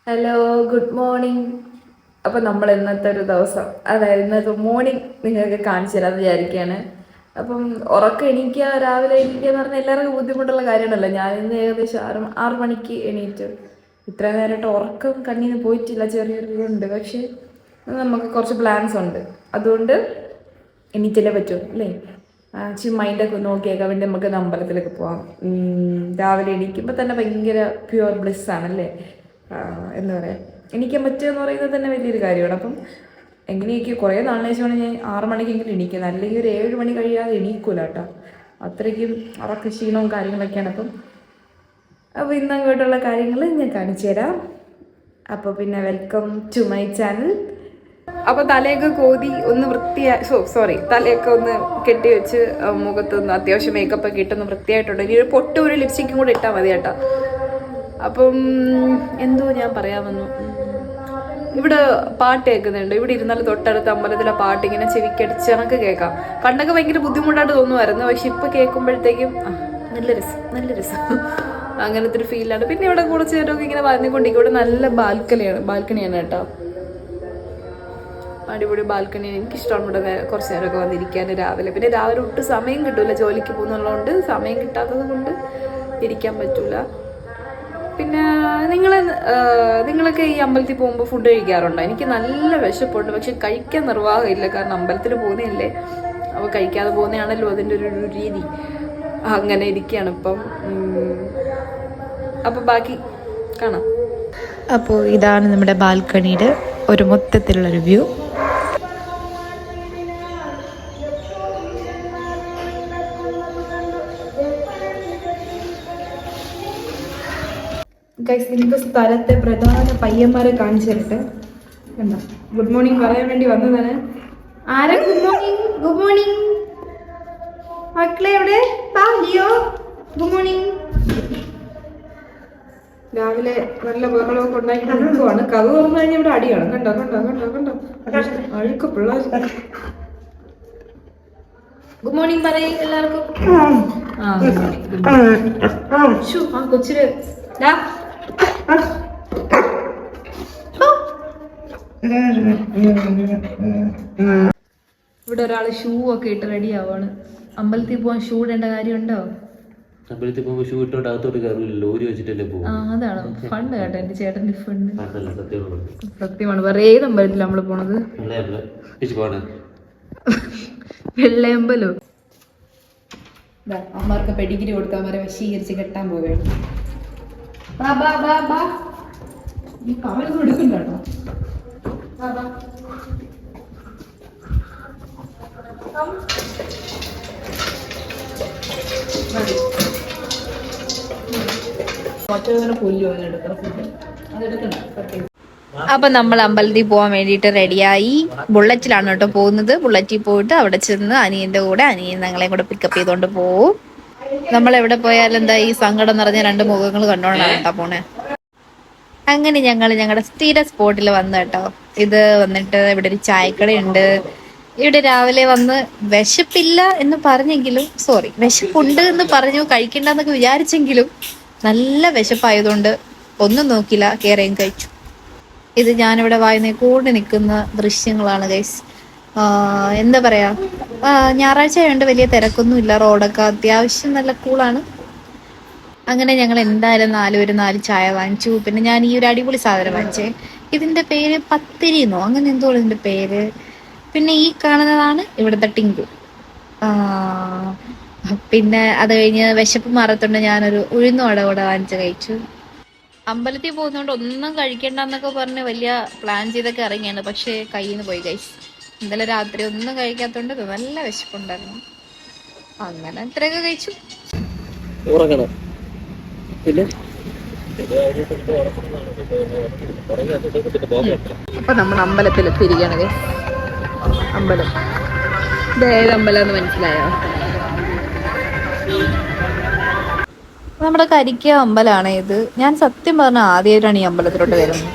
Hello, good morning. അപ്പോൾ നമ്മൾ ഇന്നത്തെ ഒരു ദിവസം, അതായത് ഇന്നത്തെ മോർണിംഗ് നിങ്ങൾക്ക് കാണിച്ചു തരാമെന്ന് വിചാരിക്കുകയാണ്. അപ്പം ഉറക്കം എണീക്കുക, രാവിലെ എണീക്കുക എന്ന് പറഞ്ഞാൽ എല്ലാവർക്കും ബുദ്ധിമുട്ടുള്ള കാര്യമാണല്ലോ. ഞാൻ ഇന്ന് ഏകദേശം ആറ് മണിക്ക് എണീറ്റു. ഇത്ര നേരമായിട്ട് ഉറക്കം കണ്ണിൽ നിന്ന് പോയിട്ടില്ല, ചെറിയൊരു ഉണ്ട്. പക്ഷേ നമുക്ക് കുറച്ച് പ്ലാൻസ് ഉണ്ട്, അതുകൊണ്ട് എണീറ്റല്ലേ പറ്റും അല്ലേ. മൈൻഡൊക്കെ നോക്കിയേക്കാൻ വേണ്ടി നമുക്ക് അമ്പലത്തിലേക്ക് പോവാം. രാവിലെ എണീക്കുമ്പോൾ തന്നെ ഭയങ്കര പ്യുവർ ബ്ലിസ് ആണല്ലേ. എന്താ പറയുക, എണീക്കാൻ പറ്റുക എന്ന് പറയുന്നത് തന്നെ വലിയൊരു കാര്യമാണ്. അപ്പം എങ്ങനെയൊക്കെ കുറേ നാളിന് ശേഷമാണ് ഞാൻ 6 മണിക്കെങ്കിലും എണീക്കുന്നത്. അല്ലെങ്കിൽ ഒരു 7 മണി കഴിയാതെ എണീക്കൂല കേട്ടോ. അത്രയ്ക്കും ഉറക്ക ക്ഷീണവും കാര്യങ്ങളൊക്കെയാണ്. അപ്പോൾ ഇന്ന് അങ്ങോട്ടുള്ള കാര്യങ്ങൾ ഞാൻ കാണിച്ചു തരാം. അപ്പോൾ പിന്നെ വെൽക്കം ടു മൈ ചാനൽ. അപ്പോൾ തലയൊക്കെ കോതി ഒന്ന് തലയൊക്കെ ഒന്ന് കെട്ടി വെച്ച് മുഖത്തൊന്ന് അത്യാവശ്യം മേക്കപ്പ് ഒക്കെ ഇട്ടൊന്ന് വൃത്തിയായിട്ടുണ്ട്. ഇനി ഒരു പൊട്ട് ഒരു ലിപ്സ്റ്റിക്കും കൂടെ ഇട്ടാൽ മതി കേട്ടോ. അപ്പം എന്തോ ഞാൻ പറയാൻ വന്നു. ഇവിടെ പാട്ട് കേൾക്കുന്നുണ്ട്. ഇവിടെ ഇരുന്നാലും തൊട്ടടുത്ത അമ്പലത്തിലെ പാട്ട് ഇങ്ങനെ ചെവിക്കടിച്ച് കണക്ക് കേൾക്കാം. പണ്ടൊക്കെ ഭയങ്കര ബുദ്ധിമുട്ടായിട്ട് തോന്നുമായിരുന്നു, പക്ഷെ ഇപ്പം കേൾക്കുമ്പോഴത്തേക്കും നല്ല രസം അങ്ങനത്തെ ഒരു ഫീലാണ്. പിന്നെ ഇവിടെ കുറച്ച് നേരമൊക്കെ ഇങ്ങനെ പറഞ്ഞുകൊണ്ടിരിക്കും. ഇവിടെ നല്ല ബാൽക്കണിയാണ് കേട്ടോ. അടിപൊളി ബാൽക്കണിയാണ്. എനിക്കിഷ്ടമാണ് ഇവിടെ കുറച്ച് നേരമൊക്കെ വന്നിരിക്കാൻ രാവിലെ. പിന്നെ രാവിലെ ഒട്ടും സമയം കിട്ടൂല, ജോലിക്ക് പോകുന്നുള്ളതുകൊണ്ട് സമയം കിട്ടാത്തത് കൊണ്ട് ഇരിക്കാൻ പറ്റൂല. പിന്നെ നിങ്ങളൊക്കെ ഈ അമ്പലത്തിൽ പോകുമ്പോൾ ഫുഡ് കഴിക്കാറുണ്ടോ? എനിക്ക് നല്ല വിശപ്പുണ്ട്, പക്ഷെ കഴിക്കാൻ നിർവാഹമില്ല. കാരണം അമ്പലത്തിൽ പോകുന്നതല്ലേ, അപ്പോൾ കഴിക്കാതെ പോകുന്നതാണല്ലോ അതിൻ്റെ ഒരു രീതി. അങ്ങനെ ഇരിക്കുകയാണ് ഇപ്പം. അപ്പോൾ ബാക്കി കാണാം. അപ്പോൾ ഇതാണ് നമ്മുടെ ബാൽക്കണിയുടെ ഒരു മൊത്തത്തിലുള്ളൊരു വ്യൂ. നിങ്ങൾക്ക് സ്ഥലത്തെ പ്രധാന പയ്യന്മാരെ കാണിച്ചു തരട്ടെ. കണ്ടോ, ഗുഡ് മോർണിംഗ് പറയാൻ വേണ്ടി വന്നതാണ്. ആരാ ഗുഡ് മോർണിംഗ്? ഗുഡ് മോർണിംഗ് മക്കളെ, എവിടെ ലിയോ? Good morning. രാവിലെ നല്ല ബഹളമൊക്കെ ഉണ്ടാക്കി നിൽക്കുവാണ്. കഥ തുറന്നു കഴിഞ്ഞാൽ ഇവിടെ അടിയാണ്. കണ്ടോ അഴുക്ക പിള്ളേർ. ഗുഡ് മോർണിംഗ് പറയേ എല്ലാവർക്കും. കൊച്ചില് ഇവിടെ ഒരാള് ഷൂ ഒക്കെ ഇട്ട് റെഡി ആവാണ്. അമ്പലത്തിൽ പോവാൻ ഷൂ ഇടേണ്ട കാര്യമുണ്ടോ? അമ്പലത്തിൽ പോകുമ്പോൾ ഷൂ ഇട്ടോണ്ട് അകത്തോട്ട് കയറില്ല, ലോറി വെച്ചിട്ടല്ലേ പോകും. അതാണ് ഫണ്ട് കേട്ടോ, എന്റെ ചേട്ടന്റെ ഫണ്ട്. സത്യമാണ്. വേറെ ഏത് അമ്പലത്തിലാണ് നമ്മള് പോണത്? വെള്ളയമ്പലോ. അമ്മമാർക്ക് പെഡിഗ്രി കൊടുക്കാൻ വരെ വശീകരിച്ച് കെട്ടാൻ പോവുകയാണ്. ഈ കവലൊന്നും എടുക്കണ്ട കേട്ടോ. അപ്പൊ നമ്മൾ അമ്പലത്തിൽ പോകാൻ വേണ്ടിയിട്ട് റെഡിയായി. ബുള്ളറ്റിലാണ് കേട്ടോ പോകുന്നത്. ബുള്ളറ്റിൽ പോയിട്ട് അവിടെ ചെന്ന് അനിയന്റെ കൂടെ അനിയൻ ഞങ്ങളെ കൂടെ പിക്കപ്പ് ചെയ്തോണ്ട് പോവും. നമ്മൾ എവിടെ പോയാലും എന്താ ഈ സങ്കടം നിറഞ്ഞ 2 മുഖങ്ങൾ കണ്ടോണ്ടാണ് കേട്ടോ പോണേ. അങ്ങനെ ഞങ്ങളുടെ സ്ഥിര സ്പോട്ടിൽ വന്നു കേട്ടോ. ഇത് വന്നിട്ട് ഇവിടെ ഒരു ചായക്കടയുണ്ട്. ഇവിടെ രാവിലെ വന്ന് വിശപ്പില്ല എന്ന് പറഞ്ഞെങ്കിലും വിശപ്പുണ്ട് എന്ന് പറഞ്ഞു, കഴിക്കണ്ടെന്നൊക്കെ വിചാരിച്ചെങ്കിലും നല്ല വിശപ്പായതുകൊണ്ട് ഒന്നും നോക്കില്ല, കയറിയും കഴിച്ചു. ഇത് ഞാനിവിടെ വായനയിൽ കൂടി നിൽക്കുന്ന ദൃശ്യങ്ങളാണ് ഗൈസ്. എന്താ പറയാ, ഞായറാഴ്ച ആയതുകൊണ്ട് വലിയ തിരക്കൊന്നുമില്ല. റോഡൊക്കെ അത്യാവശ്യം നല്ല കൂളാണ്. അങ്ങനെ ഞങ്ങൾ എന്തായാലും 4 ചായ വാങ്ങിച്ചു. പിന്നെ ഞാൻ ഈ ഒരു അടിപൊളി സാധനം വാങ്ങിച്ചേ. ഇതിന്റെ പേര് പത്തിരിന്നോ അങ്ങനെ എന്തോ ഇതിന്റെ പേര്. പിന്നെ ഈ കാണുന്നതാണ് ഇവിടുത്തെ ടിങ്കു. പിന്നെ അത് കഴിഞ്ഞ് വിശപ്പ് മാറത്തുണ്ട് ഞാനൊരു ഉഴുന്നുവട കൂടെ വാങ്ങിച്ച് കഴിച്ചു. അമ്പലത്തിൽ പോകുന്നതുകൊണ്ട് ഒന്നും കഴിക്കണ്ടെന്നൊക്കെ പറഞ്ഞ് വലിയ പ്ലാൻ ചെയ്തൊക്കെ ഇറങ്ങിയാണ്, പക്ഷെ കയ്യിൽ നിന്ന് പോയി ഗൈസ്. ഇന്നലെ രാത്രി ഒന്നും കഴിക്കാത്തോണ്ട് നല്ല വിശപ്പുണ്ടായിരുന്നു. അങ്ങനെ ഇത്രയൊക്കെ കഴിച്ചു. അപ്പൊ നമ്മൾ അമ്പലത്തിൽ എത്തിയിരിക്കുകയാണ് ഗൈസ്. അമ്പലം ഇത് ഏത് അമ്പലം എന്ന് മനസ്സിലായോ? നമ്മുടെ കരിക്ക അമ്പലമാണ് ഇത്. ഞാൻ സത്യം പറഞ്ഞ ആദ്യമായിട്ടാണ് ഈ അമ്പലത്തിലോട്ട് വരുന്നത്.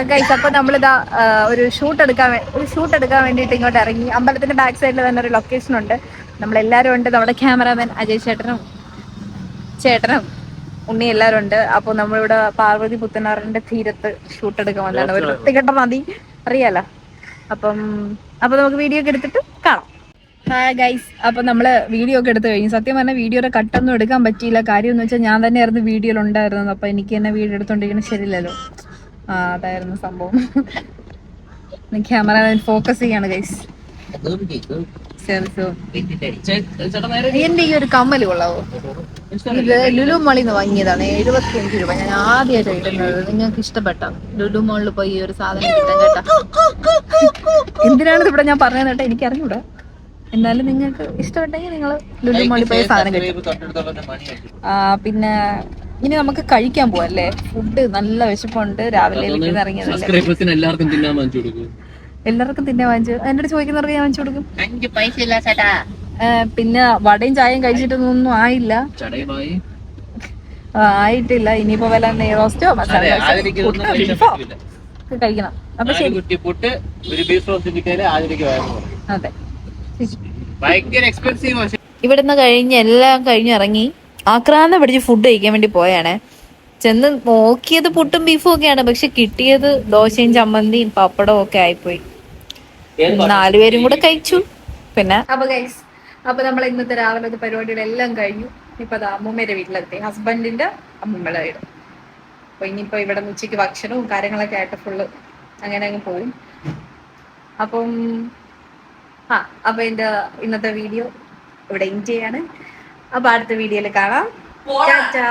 ഗൈസ്, അപ്പൊ നമ്മളിതാ ഒരു ഷൂട്ട് എടുക്കാൻ വേണ്ടിയിട്ട് ഇങ്ങോട്ട് ഇറങ്ങി. അമ്പലത്തിന്റെ ബാക്ക് സൈഡിൽ തന്നെ ഒരു ലൊക്കേഷൻ ഉണ്ട്. നമ്മളെല്ലാരും ഉണ്ട്. നമ്മുടെ ക്യാമറാമാൻ അജയ് ചേട്ടനും ഉണ്ണി എല്ലാരും ഉണ്ട്. അപ്പൊ നമ്മളിവിടെ പാർവതി പുത്തനാറിന്റെ തീരത്ത് ഷൂട്ട് എടുക്കാൻ വന്നതാണ്. ഒരു വൃത്തികെട്ട നദി അറിയാലോ. അപ്പം നമുക്ക് വീഡിയോ ഒക്കെ എടുത്തിട്ട് കാണാം. ഹായ് ഗൈസ്, അപ്പൊ നമ്മള് വീഡിയോ ഒക്കെ എടുത്തു കഴിഞ്ഞു. സത്യം പറഞ്ഞാൽ വീഡിയോയുടെ കട്ടൊന്നും എടുക്കാൻ പറ്റിയില്ല. കാര്യം എന്ന് വെച്ചാൽ ഞാൻ തന്നെയായിരുന്നു വീഡിയോയിൽ ഉണ്ടായിരുന്നത്. അപ്പൊ എനിക്ക് തന്നെ വീഡിയോ എടുത്തോണ്ടിരിക്കുന്നത് ശരിയല്ലല്ലോ. അതായിരുന്നു സംഭവം. ക്യാമറ ഫോക്കസ് ചെയ്യാണ് ഗൈസ്. എന്റെ ഈ ഒരു കമ്മല് കൊള്ളാവോ? ഇത് ലുലു മോളിൽ നിന്ന് വാങ്ങിയതാണ്. 75 രൂപ. ഞാൻ ആദ്യമായിട്ട് ഇടുന്നത്. നിങ്ങൾക്ക് ഇഷ്ടപ്പെട്ട ലുലു മോളിൽ പോയി ഈ ഒരു സാധനം കിട്ടാൻ കേട്ടാ. എന്തിനാണ് ഇവിടെ ഞാൻ പറഞ്ഞത് കേട്ടാ എനിക്ക് അറിഞ്ഞൂടാ. എന്നാലും നിങ്ങൾക്ക് ഇഷ്ടപ്പെട്ടെങ്കിൽ നിങ്ങൾ ലുലു മോളിൽ പോയി സാധനം കിട്ടും. പിന്നെ ഇനി നമുക്ക് കഴിക്കാൻ പോവാം അല്ലേ? ഫുഡ് നല്ല വിശപ്പുണ്ട്. രാവിലെ വീട്ടിൽ നിന്ന് ഇറങ്ങിയതല്ലേ. എല്ലാവർക്കും തിന്നാൻ വാങ്ങിച്ചു. എന്നോട് ചോദിക്കുന്നവർക്ക് ഞാൻ വാങ്ങിച്ചു കൊടുക്കും. പിന്നെ വടയും ചായയും കഴിച്ചിട്ടൊന്നും ആയിട്ടില്ല. ഇനിയിപ്പോ വല്ല നെയ്റോസ്റ്റോ മസാല കഴിക്കണം. അപ്പൊ ശരി. അതെ, ഇവിടുന്ന് എല്ലാം കഴിഞ്ഞ് ഇറങ്ങി ആക്രാന്തം പിടിച്ച് ഫുഡ് കഴിക്കാൻ വേണ്ടി പോയാണ്. ചെന്ന് നോക്കിയത് പുട്ടും ബീഫും ഒക്കെയാണ്. പക്ഷെ കിട്ടിയത് ദോശയും ചമ്മന്തിയും പപ്പടവും ഒക്കെ ആയിപ്പോയി. 4 പേരും കൂടെ കഴിച്ചു. പിന്നെ അപ്പൊ നമ്മൾ ഇന്നത്തെ രാവിലെ പരിപാടികളെല്ലാം കഴിഞ്ഞു. ഇപ്പൊ അത് അമ്മൂമ്മയുടെ വീട്ടിലെത്തി. ഹസ്ബൻഡിന്റെ അമ്മൂമ്മയുടെ വീട്. അപ്പൊ ഇനിയിപ്പോ ഇവിടെ ഉച്ചയ്ക്ക് ഭക്ഷണവും കാര്യങ്ങളൊക്കെ ആയിട്ട് ഫുള്ള് അങ്ങനെ അങ്ങ് പോകും. അപ്പം അപ്പൊ എന്റെ ഇന്നത്തെ വീഡിയോ ഇവിടെ എൻഡ് ചെയ്യാണ്. അപ്പൊ അടുത്ത വീഡിയോയിൽ കാണാം. ടാറ്റാ.